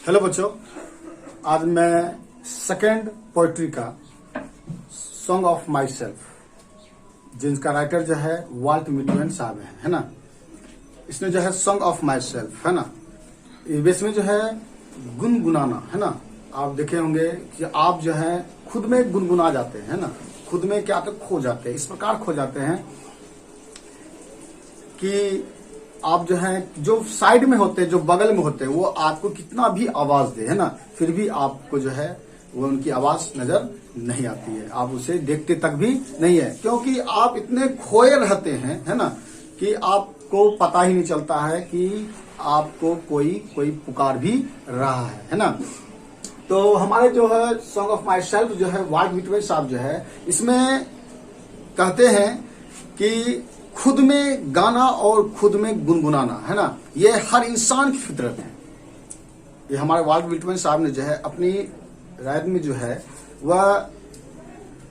Hello बच्चों, आज मैं सेकेंड पोइट्री का सॉन्ग ऑफ माई सेल्फ, जिनका राइटर जो है वाल्ट विटमैन साहब है ना। इसमें जो है सॉन्ग ऑफ माई सेल्फ है ना, इसमें जो है गुनगुनाना है ना। आप देखे होंगे कि आप जो है खुद में गुनगुना जाते हैं ना, खुद में क्या तो खो जाते हैं, इस प्रकार खो जाते हैं कि आप जो है जो साइड में होते हैं, जो बगल में होते हैं, वो आपको कितना भी आवाज दे है ना, फिर भी आपको जो है वो उनकी आवाज नजर नहीं आती है, आप उसे देखते तक भी नहीं है, क्योंकि आप इतने खोए रहते हैं है ना कि आपको पता ही नहीं चलता है कि आपको कोई पुकार भी रहा है ना। तो हमारे जो है सॉन्ग ऑफ माई सेल्फ जो है वाल्ट विटमैन साहब जो है, इसमें कहते हैं कि खुद में गाना और खुद में गुनगुनाना है ना, ये हर इंसान की फितरत है। ये हमारे वाल्ट विटमैन साहब ने जो है अपनी राय में जो है वह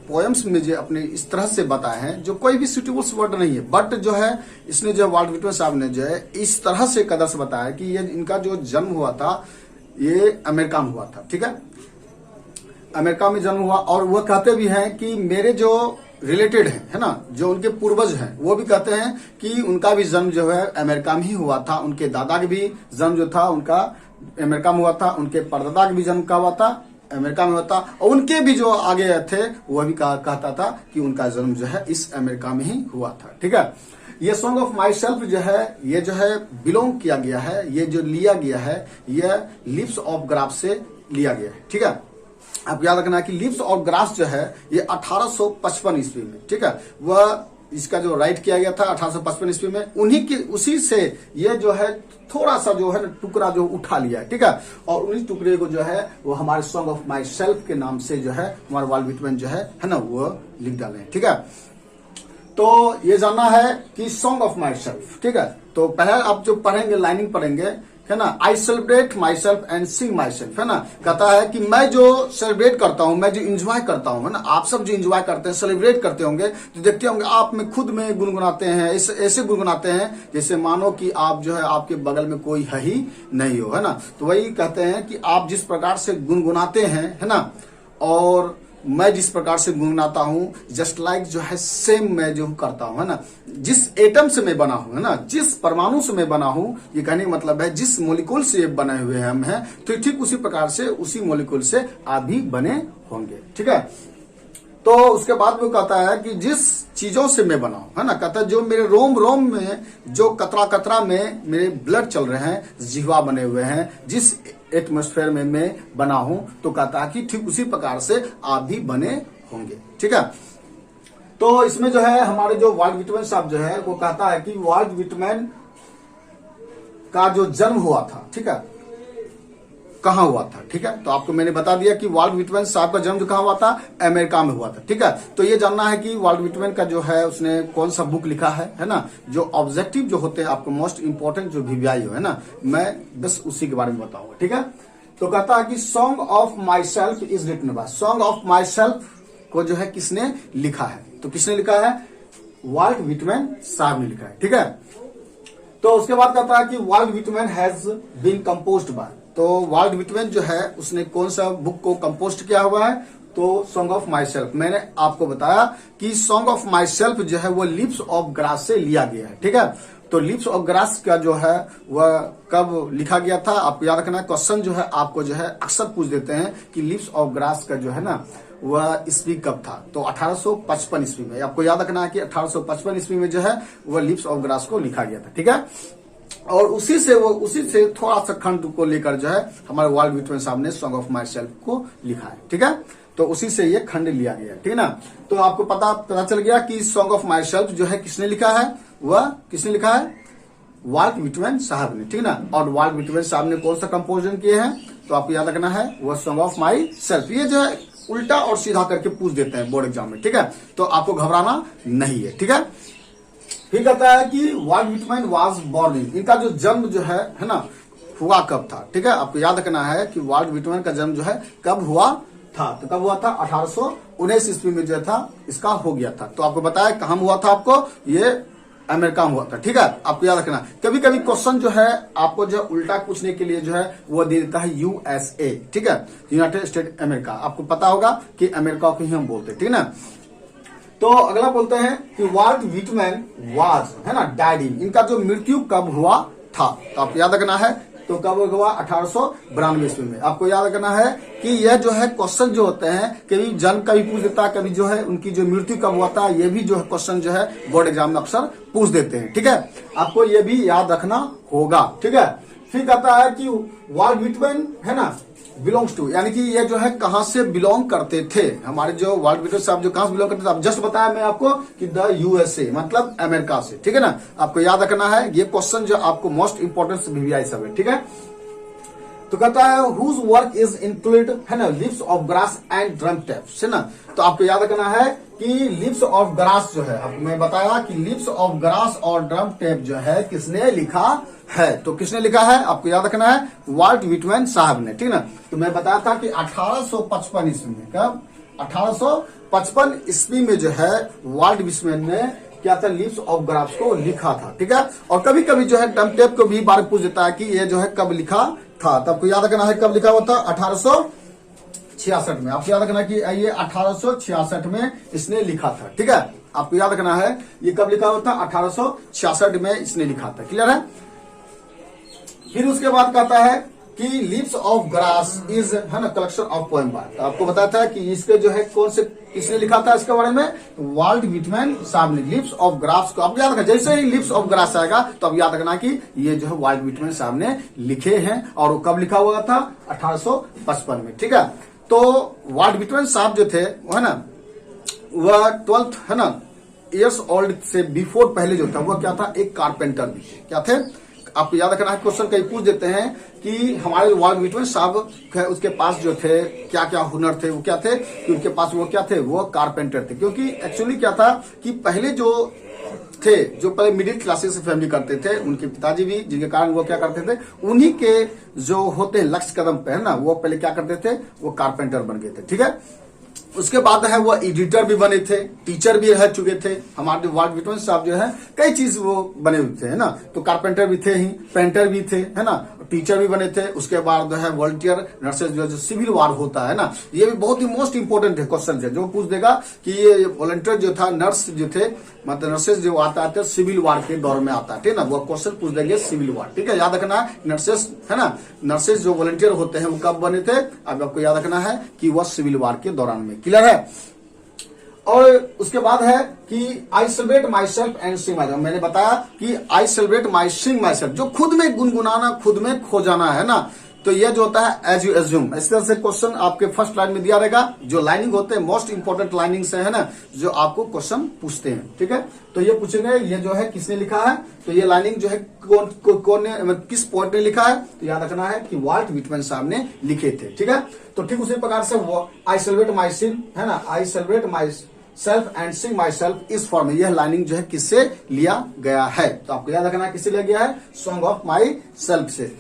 पोएम्स में जो अपने इस तरह से बताए हैं, जो कोई भी सुटेबल वर्ड नहीं है, बट जो है इसने जो वाल्ट विटमैन साहब ने जो है इस तरह से कदर से बताया कि ये इनका जो जन्म हुआ था ये अमेरिका में हुआ था, ठीक है, अमेरिका में जन्म हुआ। और वह कहते भी हैं कि मेरे जो रिलेटेड है ना, जो उनके पूर्वज हैं, वो भी कहते हैं कि उनका भी जन्म जो है अमेरिका में ही हुआ था, उनके दादा का भी जन्म जो था उनका अमेरिका में हुआ था, उनके परदादा का भी जन्म का हुआ था अमेरिका में हुआ था, और उनके भी जो आगे थे वह भी कहता था कि उनका जन्म जो है इस अमेरिका में ही हुआ था, ठीक है। ये सॉन्ग ऑफ माई सेल्फ जो है ये जो है बिलोंग किया गया है, ये जो लिया गया है ये लिप्स ऑफ ग्राफ से लिया गया है, ठीक है। आप याद रखना कि लिप्स ऑफ ग्रास जो है ये 1855 ईस्वी में, ठीक है, वह इसका जो राइट किया गया था 1855 ईस्वी में, उन्हीं की उसी से ये जो है थोड़ा सा जो है टुकड़ा जो उठा लिया है, ठीक है, और उन्हीं टुकड़े को जो है वो हमारे सॉन्ग ऑफ माई सेल्फ के नाम से जो है हमारे वाल्ट विटमैन जो है ना वो लिख डाले हैं, ठीक है। तो ये जानना है कि सॉन्ग ऑफ माई सेल्फ, ठीक है। तो पहले आप जो पढ़ेंगे लाइनिंग पढ़ेंगे है ना, I celebrate my self and Singh my self है ना, कहता है कि मैं जो सेलिब्रेट करता हूं, मैं जो इंजॉय करता हूं है ना, आप सब जो इंजॉय करते हैं सेलिब्रेट करते होंगे तो देखते होंगे आप में खुद में गुनगुनाते हैं, ऐसे गुनगुनाते हैं जैसे मानो कि आप जो है आपके बगल में कोई है ही नहीं हो, है ना। तो वही कहते हैं कि आप जिस प्रकार से गुनगुनाते हैं है ना, और मैं जिस प्रकार से गुनगुनाता हूं जस्ट लाइक जो है सेम मैं जो करता हूं है ना, जिस एटम से मैं बना हूं है ना, जिस परमाणु से मैं बना हूं, ये कहने का मतलब है जिस मोलिकुल से बने हुए हम हैं, तो ठीक उसी प्रकार से उसी मोलिकुल से आप भी बने होंगे, ठीक है। तो उसके बाद वो कहता है कि जिस चीजों से मैं बना हूं है ना, कहता है जो मेरे रोम रोम में जो कतरा कतरा में मेरे ब्लड चल रहे हैं, जिह्वा बने हुए हैं, जिस एटमॉस्फेयर में मैं बना हूं, तो कहता है कि ठीक उसी प्रकार से आप भी बने होंगे, ठीक है। तो इसमें जो है हमारे जो वाल्ट विटमैन साहब जो है वो कहता है कि वाल्ट विटमैन का जो जन्म हुआ था, ठीक है, कहां हुआ था, ठीक है। तो आपको मैंने बता दिया कि वाल्ट विटमैन साहब का जन्म कहां हुआ था, अमेरिका में हुआ था, ठीक है। तो ये जानना है कि वाल्ट विटमैन का जो है उसने कौन सा बुक लिखा है ना, जो ऑब्जेक्टिव जो होते हैं आपको मोस्ट इंपोर्टेंट जो वीवीआई है ना, मैं बस उसी के बारे में बताऊंगा, ठीक है। तो कहता है कि song of myself is written by, song of myself को जो है किसने लिखा है, तो किसने लिखा है, वाल्ट विटमैन साहब ने लिखा है, ठीक है। तो उसके बाद कहता है कि Walt Whitman has been composed by, तो वाल्ट विटमैन जो है उसने कौन सा बुक को कंपोस्ट किया हुआ है, तो सॉन्ग ऑफ माई सेल्फ। मैंने आपको बताया कि सॉन्ग ऑफ माई सेल्फ जो है वो लिप्स ऑफ ग्रास से लिया गया है, ठीक है। तो लिप्स ऑफ ग्रास का जो है वह कब लिखा गया था, आपको याद रखना है। क्वेश्चन जो है आपको जो है अक्सर पूछ देते हैं कि लिप्स ऑफ ग्रास का जो है ना वह ईस्वी कब था, तो 1855 ईस्वी में। आपको याद रखना है कि 1855 ईस्वी में जो है वह लिप्स ऑफ ग्रास को लिखा गया था, ठीक है। और उसी से थोड़ा सा खंड को लेकर जो है हमारे वाल्ट विटमैन साहब ने सॉन्ग ऑफ माई सेल्फ को लिखा है, ठीक है। तो उसी से ये खंड लिया गया, ठीक है ना। तो आपको पता चल गया कि सॉन्ग ऑफ माई सेल्फ जो है किसने लिखा है, वह किसने लिखा है, वाल्ट विटमैन साहब ने, ठीक है ना। और वाल्ट विटमैन साहब ने कौन सा कंपोजिशन किए हैं, तो आपको याद रखना है वह सॉन्ग ऑफ माई सेल्फ। ये जो है उल्टा और सीधा करके पूछ देते हैं बोर्ड एग्जाम में, ठीक है, तो आपको घबराना नहीं है, ठीक है। फिर कहता है कि Walt Whitman was born in, इनका जो जन्म जो है ना हुआ कब था, ठीक है। आपको याद रखना है कि वाल्ट विटमैन का जन्म जो है कब हुआ था, तो कब हुआ था, 1819 ईस्वी में जो था इसका हो गया था। तो आपको बताया कहां हुआ था, आपको ये अमेरिका में हुआ था। ठीक है, आपको याद रखना। कभी कभी क्वेश्चन जो है आपको जो उल्टा पूछने के लिए जो है वो दे देता है यूएसए। ठीक है, यूनाइटेड स्टेट अमेरिका। आपको पता होगा कि अमेरिका को ही हम बोलते हैं। ठीक है ना। तो अगला बोलते हैं कि वाल्ट व्हिटमैन वाज, है ना, डैडी, इनका जो मृत्यु कब हुआ था। तो आपको याद रखना है, तो कब हुआ, 1892 ईस्वी में। आपको याद रखना है कि यह जो है क्वेश्चन जो होते हैं कभी जन्म का भी पूछ देता है, कभी जो है उनकी जो मृत्यु कब हुआ था ये भी जो है क्वेश्चन जो है बोर्ड एग्जाम में अक्सर पूछ देते हैं। ठीक है, आपको ये भी याद रखना होगा। ठीक है, फिर कहता है कि वाल्ट व्हिटमैन, है ना, बिलोंग्स टू, यानी कि ये जो है कहां से बिलोंग करते थे। हमारे जो वाल्ट व्हिटमैन साहब जो कहां से बिलोंग करते थे, आप जस्ट बताया मैं आपको कि द यूएसए, मतलब अमेरिका से। ठीक है ना, आपको याद रखना है ये क्वेश्चन जो आपको मोस्ट इंपोर्टेंट वीवीआई सब है। ठीक है, तो कहता है हुज वर्क इज इंक्लूड, है ना, lips of grass and drum tapes, है ना। तो आपको याद रखना है कि लिप्स ऑफ ग्रास जो है, आपको मैं बताया कि लिप्स ऑफ ग्रास और ड्रम टेप जो है किसने लिखा है। तो किसने लिखा है, आपको याद रखना है वाल्ट व्हिटमैन साहब ने। ठीक है ना। तो मैं बताया था कि 1855 ईस्वी में, कब, 1855 ईस्वी में जो है वाल्ट व्हिटमैन ने क्या था, लिप्स ऑफ ग्रास को लिखा था। ठीक है, और कभी कभी जो है ड्रम टेप को भी बार पूछ देता है कि ये जो है कब लिखा था। तो आपको याद रखना है कब लिखा हुआ था, 1866 में। आपको याद रखना है कि ये 1866 में इसने लिखा था। ठीक है, आपको याद रखना है ये कब लिखा हुआ था, 1866 में इसने लिखा था। क्लियर है। फिर उसके बाद कहता है कि लिप्स ऑफ ग्रास इज, है ना, कलेक्शन ऑफ पोएम बाय। तो आपको बताया था कि इसके जो है कौन से किसने लिखा था इसके बारे में, वाल्ट व्हिटमैन साहब ने। लिप्स ऑफ ग्रास को आप याद रखना, जैसे ही लिप्स ऑफ ग्रास आएगा तो अब याद रखना कि ये जो है वाल्ट व्हिटमैन साहब ने लिखे हैं, और वो कब लिखा हुआ था, 1855 में। ठीक है, तो वाल्ट व्हिटमैन साहब जो थे वो, है ना, वह 12th, है ना, ईयर्स ओल्ड से बिफोर पहले जो था वह क्या था, एक कारपेंटर भी थे। क्या थे, आपको याद रखना है, क्वेश्चन कहीं पूछ देते हैं कि हमारे वाल्ट व्हिटमैन साहब उसके पास जो थे क्या क्या हुनर थे, वो क्या थे, कि उनके पास वो क्या थे, वो कारपेंटर थे। क्योंकि एक्चुअली क्या था कि पहले जो थे, जो पहले मिडिल क्लासेस से फैमिली करते थे, उनके पिताजी भी, जिनके कारण वो क्या करते थे, उन्हीं के जो होते हैं लक्ष्य कदम पे, है ना, वो पहले क्या करते थे, वो कारपेंटर बन गए थे। ठीक है, उसके बाद है वो एडिटर भी बने थे, टीचर भी रह चुके थे। हमारे वाल्ट व्हिटमैन साहब जो है कई चीज वो बने हुए थे, है ना। तो कारपेंटर भी थे ही, पेंटर भी थे, है ना, टीचर भी बने थे। उसके बाद जो है वॉलंटियर नर्सेज जो सिविल वार होता है ना, ये भी बहुत ही मोस्ट इंपोर्टेंट है क्वेश्चन है, जो पूछ देगा कि ये वॉलंटियर जो था, नर्स जो थे, मतलब नर्सेज जो आता है सिविल वार के दौर में आता है। ठीक है ना, वो क्वेश्चन पूछ देंगे सिविल वार। ठीक है, याद रखना नर्सेज, है ना, नर्सेज जो वॉलंटियर होते हैं वो कब बने थे, अब आपको याद रखना है कि वह सिविल वार के दौरान में। क्लियर है। और उसके बाद है कि I celebrate my self and Singh my self. मैंने बताया कि I celebrate my Singh my self, जो खुद में गुनगुनाना, खुद में खो जाना, है ना। तो ये जो होता है एज यू एज्यूम, इस तरह से क्वेश्चन आपके फर्स्ट लाइन में दिया रहेगा। जो लाइनिंग होते हैं मोस्ट इंपोर्टेंट लाइनिंग से, है ना, जो आपको क्वेश्चन पूछते हैं। ठीक है, तो ये पूछेंगे ये जो है किसने लिखा है, तो ये लाइनिंग जो है कौन ने, किस पॉइंट ने लिखा है, तो याद रखना है कि वाल्ट व्हिटमैन साहब ने लिखे थे। ठीक है, तो ठीक उसी प्रकार से वो आई सेलिब्रेट माई सिंग, है ना, I celebrate my self and Singh my self इस फॉर्म में, यह लाइनिंग जो है किससे लिया गया है, तो आपको याद रखना है किससे लिया गया है, सॉन्ग ऑफ माई सेल्फ से।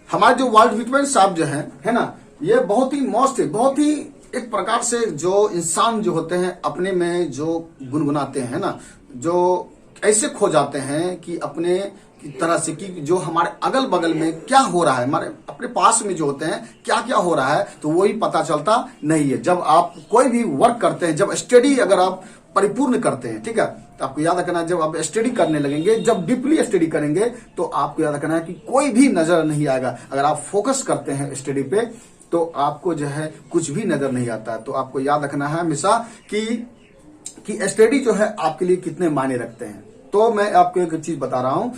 हमारे जो वाल्ट व्हिटमैन साहब जो है ना, ये बहुत ही मोस्ट है, बहुत ही एक प्रकार से जो इंसान जो होते हैं अपने में जो गुनगुनाते हैं ना, जो ऐसे खो जाते हैं कि अपने की तरह से कि जो हमारे अगल बगल में क्या हो रहा है, हमारे अपने पास में जो होते हैं क्या क्या हो रहा है, तो वही पता चलता नहीं है। जब आप कोई भी वर्क करते हैं, जब स्टडी अगर आप परिपूर्ण करते हैं, ठीक है, तो आपको याद रखना है जब आप स्टडी करने लगेंगे, जब डीपली स्टडी करेंगे, तो आपको याद रखना है कि कोई भी नजर नहीं आएगा। अगर आप फोकस करते हैं स्टडी पे तो आपको जो है कुछ भी नजर नहीं आता है। तो आपको याद रखना है हमेशा कि स्टडी जो है आपके लिए कितने मायने रखते हैं। तो मैं आपको एक चीज बता रहा हूं,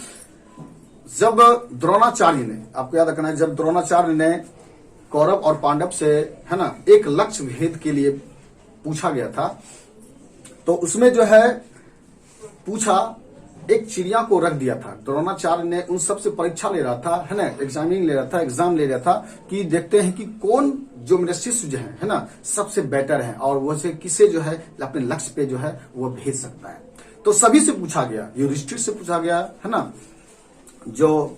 जब द्रोणाचार्य ने, आपको याद रखना है, जब द्रोणाचार्य ने कौरव और पांडव से, है ना, एक लक्ष्य भेद के लिए पूछा गया था, तो उसमें जो है पूछा, एक चिड़िया को रख दिया था। द्रोणाचार्य ने उन सबसे परीक्षा ले रहा था, है ना, एग्जाम ले रहा था कि देखते हैं कि कौन जो मेरे शिष्य जो है ना, सबसे बेटर है और वो से किसे जो है अपने लक्ष्य पे जो है वो भेज सकता है। तो सभी से पूछा गया, युधिष्ठिर से पूछा गया, है ना, जो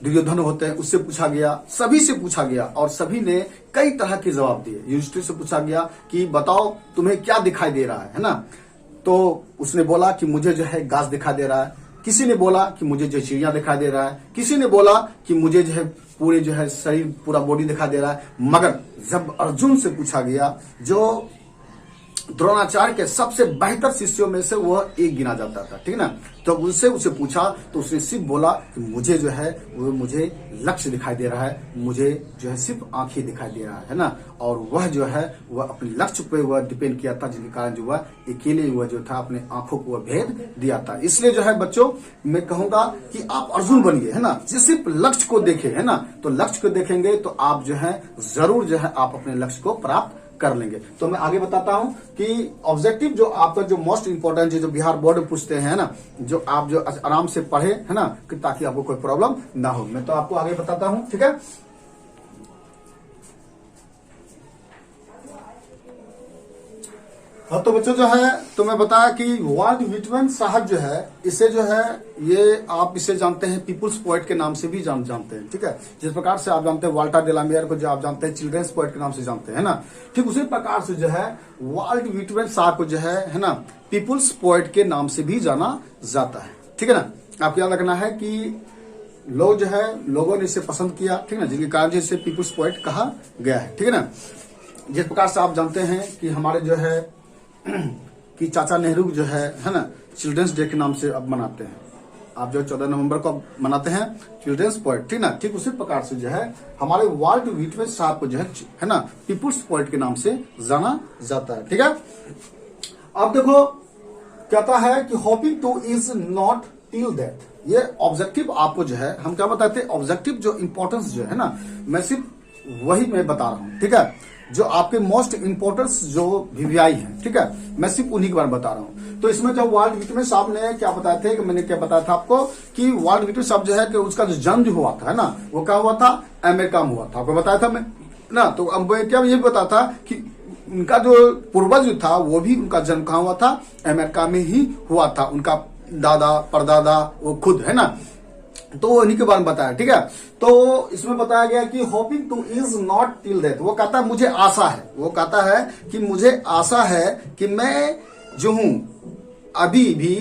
दुर्योधन होते हैं उससे पूछा गया, सभी से पूछा गया और सभी ने कई तरह के जवाब दिए। युधिष्ठिर से पूछा गया कि बताओ तुम्हें क्या दिखाई दे रहा है ना, तो उसने बोला कि मुझे जो है घास दिखा दे रहा है, किसी ने बोला कि मुझे जो चिड़िया दिखा दे रहा है, किसी ने बोला कि मुझे जो है पूरे जो है शरीर पूरा बॉडी दिखा दे रहा है। मगर जब अर्जुन से पूछा गया, जो द्रोणाचार्य के सबसे बेहतर शिष्यों में से वह एक गिना जाता था, ठीक ना, तो उसे पूछा तो उसने सिर्फ बोला कि मुझे जो है वो मुझे लक्ष्य दिखाई दे रहा है, मुझे जो है सिर्फ आंखें दिखाई दे रहा है ना। और वह जो है वह अपने लक्ष्य पे वह डिपेंड किया था, जिसके कारण जो वह अकेले वह जो था अपने आंखों को वह भेद दिया था। इसलिए जो है बच्चों मैं कहूंगा कि आप अर्जुन बनिए, है ना, जिस सिर्फ लक्ष्य को देखे, है ना, तो लक्ष्य को देखेंगे तो आप जो है जरूर जो है आप अपने लक्ष्य को प्राप्त कर लेंगे। तो मैं आगे बताता हूं कि ऑब्जेक्टिव जो आपका जो मोस्ट इंपोर्टेंट जो बिहार बोर्ड में पूछते हैं ना, जो आप जो आराम से पढ़े, है ना, कि ताकि आपको कोई प्रॉब्लम ना हो। मैं तो आपको आगे बताता हूं, ठीक है। हाँ, तो बच्चों जो है तो मैं बताया कि वाल्ट व्हिटमैन साहब जो है इसे जो है ये आप इसे जानते हैं पीपुल्स पोएट के नाम से भी जानते हैं, ठीक है। जिस प्रकार से आप जानते हैं वाल्टर डेलामियर को, जो आप जानते हैं चिल्ड्रंस पोएट के नाम से जानते हैं ना, ठीक उसी प्रकार से जो है वाल्ट व्हिटमैन साहब को जो है ना, पीपुल्स पोएट के नाम से भी जाना जाता है, ठीक है ना। आपको याद रखना है कि लोग जो है लोगों ने इसे पसंद किया, ठीक है ना, जिनके कारण इसे पीपुल्स पोएट कहा गया है, ठीक है ना। जिस प्रकार से आप जानते हैं कि हमारे जो है कि चाचा नेहरू जो है ना, चिल्ड्रंस डे के नाम से अब मनाते हैं। आप जो 14 नवंबर को मनाते हैं चिल्ड्रंस पोएट, ठीक ना, ठीक उसी प्रकार से जो है हमारे वाल्ट व्हिटमैन साहब को जो है ना पीपुल्स पोएट के नाम से जाना जाता है, ठीक है। अब देखो कहता है कि hoping two is not till that, ये ऑब्जेक्टिव आपको जो है हम क्या बताते हैं, ऑब्जेक्टिव जो इंपॉर्टेंस जो है ना, मैं सिर्फ वही मैं बता रहा हूं, ठीक है। जो आपके मोस्ट इंपोर्टेंस जो वीवीआई है, ठीक है, मैं सिर्फ उन्हीं के बारे में बता रहा हूं। तो इसमें जो वाल्ट व्हिटमैन साहब ने क्या बताया थे कि मैंने क्या बताया था आपको कि वाल्ट व्हिटमैन साहब जो है कि उसका जो जन्म जो हुआ था, है ना, वो क्या हुआ था, अमेरिका में हुआ था, आपको बताया था मैं ना। तो अब क्या ये बताया था कि उनका जो पूर्वज जो था वो भी उनका जन्म कहाँ हुआ था, अमेरिका में ही हुआ था। उनका दादा परदादा वो खुद, है ना, तो उन्हीं के बारे में बताया, ठीक है। तो इसमें बताया गया कि hoping two is not till that, वो कहता है मुझे आशा है, वो कहता है कि मुझे आशा है कि मैं जो हूं अभी भी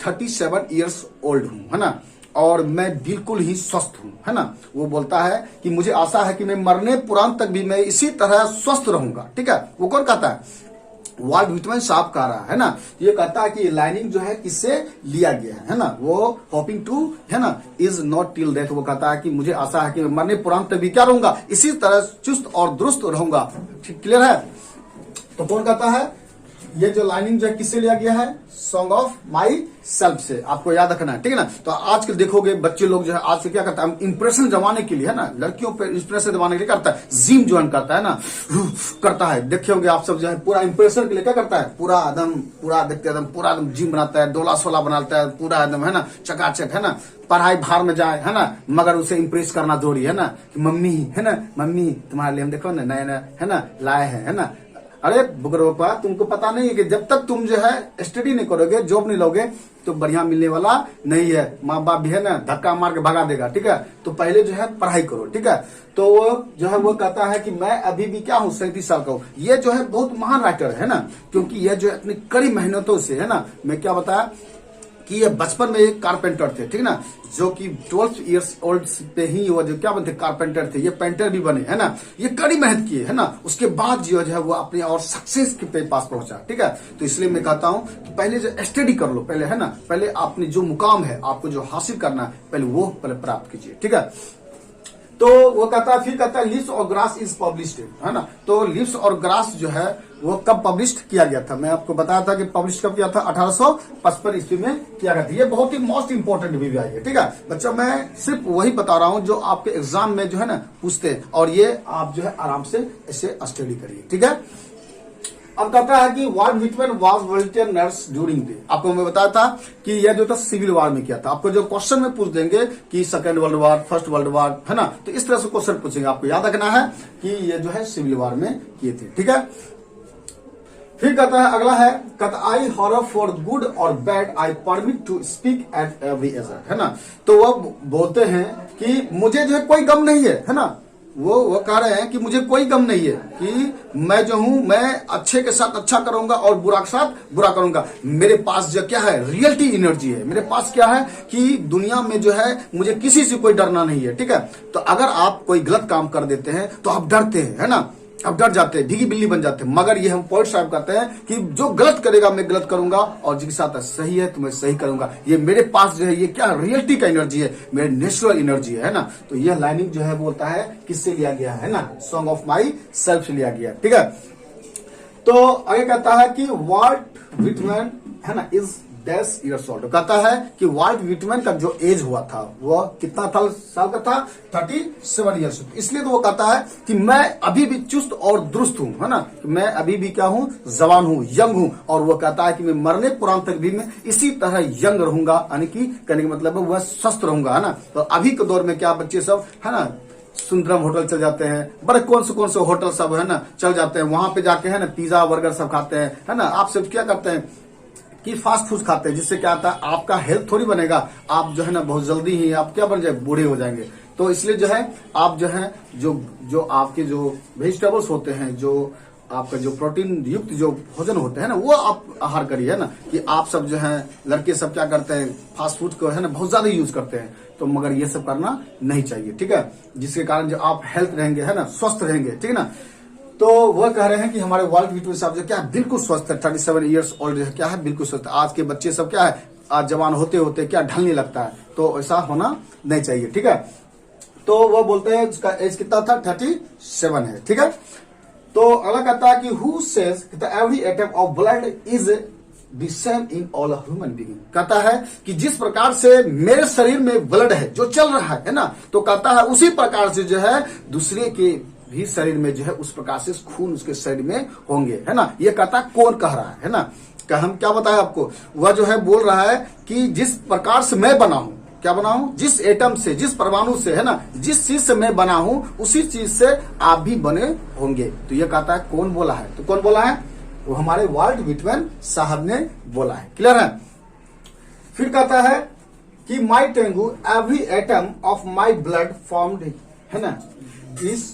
37 इयर्स ओल्ड हूं, है ना, और मैं बिल्कुल ही स्वस्थ हूं, है ना। वो बोलता है कि मुझे आशा है कि मैं मरने पुराण तक भी मैं इसी तरह स्वस्थ रहूंगा, ठीक है। वो कौन कहता है, वाल्ट व्हिटमैन साहब कह रहा है ना। ये कहता है कि लाइनिंग जो है किससे लिया गया है ना, वो होपिंग टू है ना इज नॉट टिल डेथ, वो कहता है कि मुझे आशा है कि मैं मरने पुराण तक भी क्या रहूंगा, इसी तरह चुस्त और दुरुस्त रहूंगा, ठीक, क्लियर है। तो कौन कहता है, ये जो लाइनिंग जो है किससे लिया गया है, सॉन्ग ऑफ माई सेल्फ से, आपको याद रखना है, ठीक है ना। तो आजकल देखोगे बच्चे लोग जो है आज से क्या करता है, इंप्रेशन जमाने के लिए, है ना, लड़कियों पे इंप्रेशन जमाने के लिए करता है, जिम ज्वाइन करता है ना, करता है, देखे होंगे आप सब जो है पूरा इंप्रेशन के लिए क्या करता है, पूरा एकदम पूरा देखते एकदम पूरा एकदम जिम बनाता है, डोला सोला बनाता है पूरा एकदम, है ना, चकाचक, है ना, पढ़ाई भार में जाए, है ना, मगर उसे इंप्रेस करना जरूरी है ना, कि मम्मी, है ना, मम्मी तुम्हारे लिए हम देखो ना नया नया, है ना, लाए हैं, है ना। अरे बुगरोपा, तुमको पता नहीं है कि जब तक तुम जो है स्टडी नहीं करोगे, जॉब नहीं लोगे, तो बढ़िया मिलने वाला नहीं है। माँ बाप भी है ना धक्का मार के भगा देगा, ठीक है। तो पहले जो है पढ़ाई करो, ठीक है। तो जो है वो कहता है कि मैं अभी भी क्या हूँ, 37 साल का हूँ। ये जो है बहुत महान राइटर है ना, क्योंकि ये जो है अपनी कड़ी मेहनतों से, है ना, मैं क्या बताया कि ये बचपन में एक कारपेंटर थे, ठीक ना, जो कि 12 इयर्स ओल्ड पे ही वो जो क्या बनते कारपेंटर थे, ये पेंटर भी बने, है ना। ये कड़ी मेहनत किए, है ना, उसके बाद जो है वो अपने और सक्सेस के पास पहुंचा, ठीक है। तो इसलिए मैं कहता हूं कि पहले जो स्टडी कर लो, पहले, है ना, पहले आपने जो मुकाम है आपको जो हासिल करना है पहले वो पहले प्राप्त कीजिए, ठीक है। तो वो कहता है, फिर कहता है लिव्स और ग्रास इज पब्लिश्ड, है ना। तो लिव्स और ग्रास जो है वो कब पब्लिश किया गया था, मैं आपको बताया था कि पब्लिश कब किया था, 1855 ईस्वी में किया गया था। ये बहुत ही मोस्ट इंपोर्टेंट वीवीआई है, ठीक है बच्चों। मैं सिर्फ वही बता रहा हूं जो आपके एग्जाम में जो है ना पूछते हैं, और ये आप जो है आराम से इसे स्टडी करिए, ठीक है। अब कहता है कि Walt Whitman was volunteer nurse during day, आपको मैं बताया था कि यह जो था सिविल वॉर में किया था। आपको जो क्वेश्चन में पूछ देंगे कि second world war, first world war, है ना, तो इस तरह से क्वेश्चन पूछेंगे, आपको याद रखना है कि ये जो है सिविल वॉर में किए थे, ठीक है। फिर कहता है, अगला है, कहता आई हॉरर फॉर गुड और bad I permit to speak at every age, है ना। तो वो बोलते हैं कि मुझे जो है कोई गम नहीं है ना, वो कह रहे हैं कि मुझे कोई गम नहीं है कि मैं जो हूं मैं अच्छे के साथ अच्छा करूंगा और बुरा के साथ बुरा करूंगा। मेरे पास जो क्या है रियलिटी एनर्जी है, मेरे पास क्या है कि दुनिया में जो है मुझे किसी से कोई डरना नहीं है। ठीक है, तो अगर आप कोई गलत काम कर देते हैं तो आप डरते हैं, है ना, अब डर जाते हैं, भीगी बिल्ली बन जाते हैं। मगर ये हम पॉइंट साहब कहते हैं कि जो गलत करेगा मैं गलत करूंगा और जिसके साथ सही है तो मैं सही करूंगा। ये मेरे पास जो है ये क्या रियलिटी का एनर्जी है, मेरे नेचुरल एनर्जी है ना। तो यह लाइनिंग जो है बोलता है किससे लिया गया है ना, सॉन्ग ऑफ माई सेल्फ से लिया गया। ठीक है, तो आगे कहता है कि वाल्ट व्हिटमैन है ना इज डैश ईयर्स ओल्ड। कहता है कि वाल्ट व्हिटमैन का जो एज हुआ था वह कितना साल का था, 37 ईयर्स। इसलिए तो वो कहता है कि मैं अभी भी चुस्त और दुरुस्त हूं, है ना, मैं अभी भी क्या हूं, जवान हूं, यंग हूं। और वो कहता है कि मैं मरने पुराण तक भी मैं इसी तरह यंग रहूंगा, यानी कि कहने का मतलब है वह स्वस्थ रहूंगा, है ना। तो अभी के दौर में क्या बच्चे सब है ना सुंदरम होटल चल जाते हैं, बड़े कौन से होटल सब है ना चल जाते हैं, वहां पे जाके है ना पिज्जा बर्गर सब खाते हैं, है ना। आप सब क्या करते हैं कि फास्ट फूड खाते हैं, जिससे क्या आता है आपका हेल्थ थोड़ी बनेगा, आप जो है ना बहुत जल्दी ही आप क्या बन जाए, बूढ़े हो जाएंगे। तो इसलिए जो है आप जो है जो आपके जो वेजिटेबल्स होते हैं, जो आपका जो प्रोटीन युक्त जो भोजन होते हैं ना वो आप आहार करिए, है ना। कि आप सब जो है लड़के सब क्या करते हैं फास्ट फूड को है ना बहुत ज्यादा यूज करते हैं, तो मगर ये सब करना नहीं चाहिए। ठीक है, जिसके कारण जो आप हेल्थ रहेंगे, है ना, स्वस्थ रहेंगे। ठीक है ना, तो वह कह रहे हैं कि हमारे वाल्ट व्हिटमैन साहब जो क्या है बिल्कुल स्वस्थ है, 37 ईयर्स ओल्ड जो क्या है बिल्कुल स्वस्थ है। आज के बच्चे सब क्या है आज जवान होते होते क्या ढलने लगता है, तो ऐसा होना नहीं चाहिए। ठीक है, तो वह बोलते हैं उसका एज कितना था, 37 है। ठीक है, तो अगला कहता है कि who says every atom of blood is the same in all human being. कहता है कि जिस प्रकार से मेरे शरीर में ब्लड है जो चल रहा है ना, तो कहता है उसी प्रकार से जो है दूसरे के भी शरीर में जो है उस प्रकार से खून उसके शरीर में होंगे, है ना। ये कहता है कौन कह रहा है ना, हम क्या बताया आपको, वह जो है बोल रहा है कि जिस प्रकार से मैं बना हूं, क्या बना हूं, जिस एटम से, जिस परमाणु से, है ना, जिस चीज से मैं बना हूं उसी चीज से आप भी बने होंगे। तो ये कहता है कौन बोला है, तो कौन बोला है, वो हमारे वाल्ट व्हिटमैन साहब ने बोला है। क्लियर है। फिर कहता है कि my tongue every atom of my blood formed, है ना, इज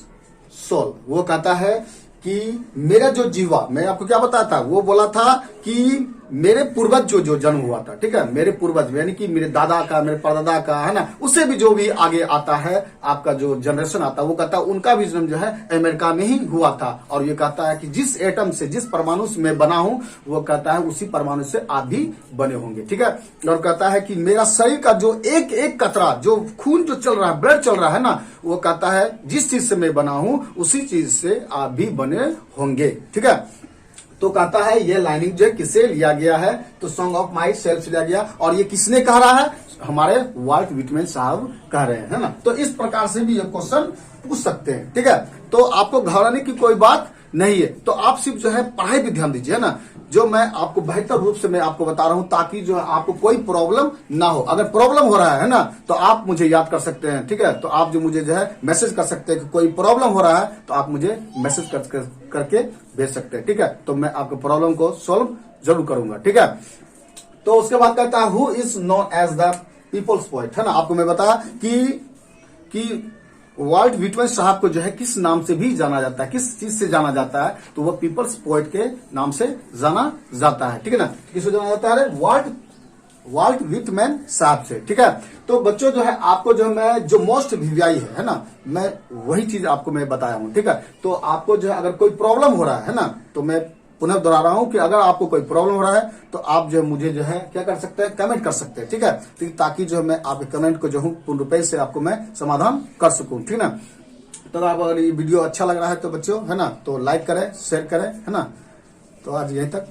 सोल। वो कहता है कि मेरा जो जीवा, मैं आपको क्या बताया था, वो बोला था कि मेरे पूर्वज जो जन्म हुआ था, ठीक है, मेरे पूर्वज यानी कि मेरे दादा का, मेरे परदादा का, है ना, उससे भी जो भी आगे आता है आपका जो जनरेशन आता है, वो कहता है उनका भी जन्म जो है अमेरिका में ही हुआ था। और ये कहता है कि जिस एटम से, जिस परमाणु से मैं बना हूं, वो कहता है उसी परमाणु से आप भी बने होंगे। ठीक है, और कहता है कि मेरा शरीर का जो एक एक कतरा, जो खून जो चल रहा है, ब्लड चल रहा है ना, वो कहता है जिस चीज से मैं बना हूं उसी चीज से आप भी बने होंगे। ठीक है, तो कहता है ये लाइनिंग जो है किससे लिया गया है, तो सॉन्ग ऑफ माई सेल्फ से लिया गया। और ये किसने कह रहा है, हमारे वाल्ट व्हिटमैन साहब कह रहे हैं, है ना। तो इस प्रकार से भी ये क्वेश्चन पूछ सकते हैं। ठीक है, तो आपको घबराने की कोई बात नहीं है, तो आप सिर्फ जो है पढ़ाई पे ध्यान दीजिए, है ना। जो मैं आपको बेहतर रूप से मैं आपको बता रहा हूं ताकि जो है आपको कोई प्रॉब्लम ना हो। अगर प्रॉब्लम हो रहा है ना, तो आप मुझे याद कर सकते हैं। ठीक है, तो आप जो मुझे जो है मैसेज कर सकते हैं कि कोई प्रॉब्लम हो रहा है, तो आप मुझे मैसेज करके भेज सकते हैं। ठीक है, तो मैं आपके प्रॉब्लम को सॉल्व जरूर करूंगा। ठीक है, तो उसके बाद कहता है who is known as the people's poet, है ना। आपको मैं बताया कि वाल्ट व्हिटमैन साहब को जो है किस नाम से भी जाना जाता है, किस चीज से जाना जाता है, तो वह पीपल्स पोएट के नाम से जाना जाता है। ठीक है ना, किससे जाना जाता है, वाल्ट व्हिटमैन साहब से। ठीक है, तो बच्चों जो है आपको जो मैं जो मोस्ट वीवीआई है ना, मैं वही चीज आपको मैं बताया हूं। ठीक है, तो आपको जो है अगर कोई प्रॉब्लम हो रहा है ना, तो मैं पुनः दोहरा रहा हूं कि अगर आपको कोई प्रॉब्लम हो रहा है तो आप जो है मुझे जो है क्या कर सकते हैं, कमेंट कर सकते हैं। ठीक है, ताकि जो है मैं आपके कमेंट को जो हूं पूर्ण रूप से आपको मैं समाधान कर सकूं। ठीक है ना, तो आप अगर ये वीडियो अच्छा लग रहा है तो बच्चों, है ना, तो लाइक करें, शेयर करें, है ना। तो आज यहीं तक।